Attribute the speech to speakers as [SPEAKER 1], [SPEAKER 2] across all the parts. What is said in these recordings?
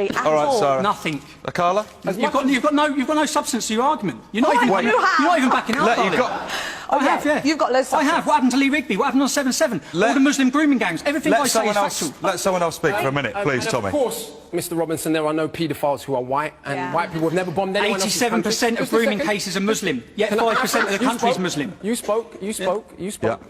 [SPEAKER 1] history at all.
[SPEAKER 2] All right, Sarah.
[SPEAKER 3] Nothing.
[SPEAKER 2] Carla?
[SPEAKER 3] You've got no substance to your argument. You're not even backing up. I have, yeah.
[SPEAKER 1] You've got loads of
[SPEAKER 3] I have. What happened to Lee Rigby? What happened on 7/7? All the Muslim grooming gangs. Everything I say is factual.
[SPEAKER 2] Let someone else speak for a minute, please, Tommy.
[SPEAKER 4] Of course, Mr. Robinson, there are no paedophiles who are white, and white people have never bombed anyone else's country.
[SPEAKER 3] 87% of grooming cases are Muslim, yet 5% of the country is Muslim.
[SPEAKER 4] You spoke.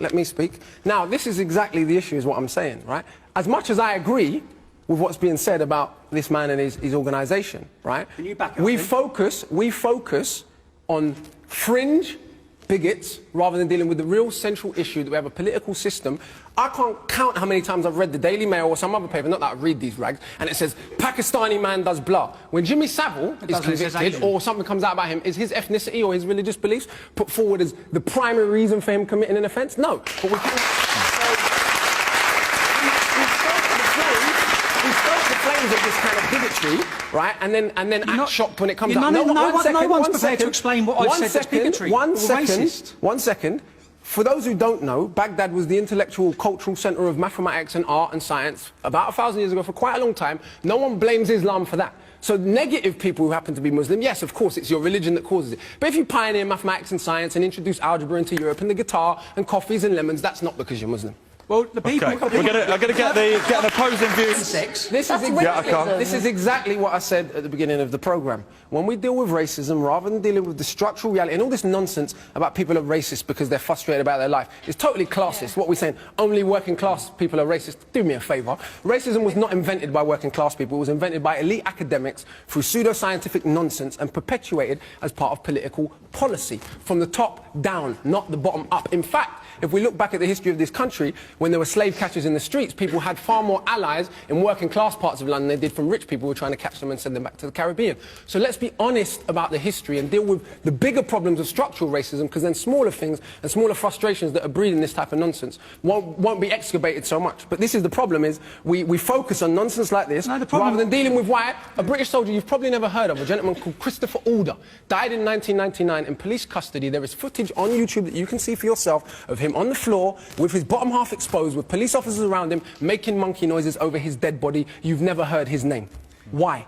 [SPEAKER 4] Let me speak. Now, this is exactly the issue, is what I'm saying, right? As much as I agree with what's being said about this man and his organisation, right?
[SPEAKER 3] Can you back up,
[SPEAKER 4] we focus on fringe bigots rather than dealing with the real central issue that we have a political system. I can't count how many times I've read the Daily Mail or some other paper, not that I read these rags, and it says, Pakistani man does blah. When Jimmy Savile is convicted or something comes out about him, is his ethnicity or his religious beliefs put forward as the primary reason for him committing an offence? No. But we can... of this kind of bigotry, right? And then act shocked when it comes out.
[SPEAKER 3] No one's prepared to explain what I've said that's bigotry.
[SPEAKER 4] One second. For those who don't know, Baghdad was the intellectual, cultural centre of mathematics and art and science about 1,000 years ago for quite a long time. No one blames Islam for that. So negative people who happen to be Muslim, yes, of course, it's your religion that causes it. But if you pioneer mathematics and science and introduce algebra into Europe and the guitar and coffees and lemons, that's not because you're Muslim.
[SPEAKER 3] Well, the people...
[SPEAKER 2] Okay. I'm going to get an opposing view.
[SPEAKER 4] This is exactly what I said at the beginning of the programme. When we deal with racism, rather than dealing with the structural reality and all this nonsense about people are racist because they're frustrated about their life, it's totally classist. What we're saying, only working class people are racist. Do me a favour. Racism was not invented by working class people. It was invented by elite academics through pseudo-scientific nonsense and perpetuated as part of political policy. From the top down, not the bottom up. In fact, if we look back at the history of this country, when there were slave catchers in the streets, people had far more allies in working class parts of London than they did from rich people who were trying to catch them and send them back to the Caribbean. So let's be honest about the history and deal with the bigger problems of structural racism, because then smaller things and smaller frustrations that are breeding this type of nonsense won't be excavated so much. But this is the problem, is we focus on nonsense like this rather than dealing with why a British soldier you've probably never heard of, a gentleman called Christopher Alder, died in 1999 in police custody. There is footage on YouTube that you can see for yourself of him on the floor with his bottom half exposed, with police officers around him making monkey noises over his dead body. You've never heard his name. Why?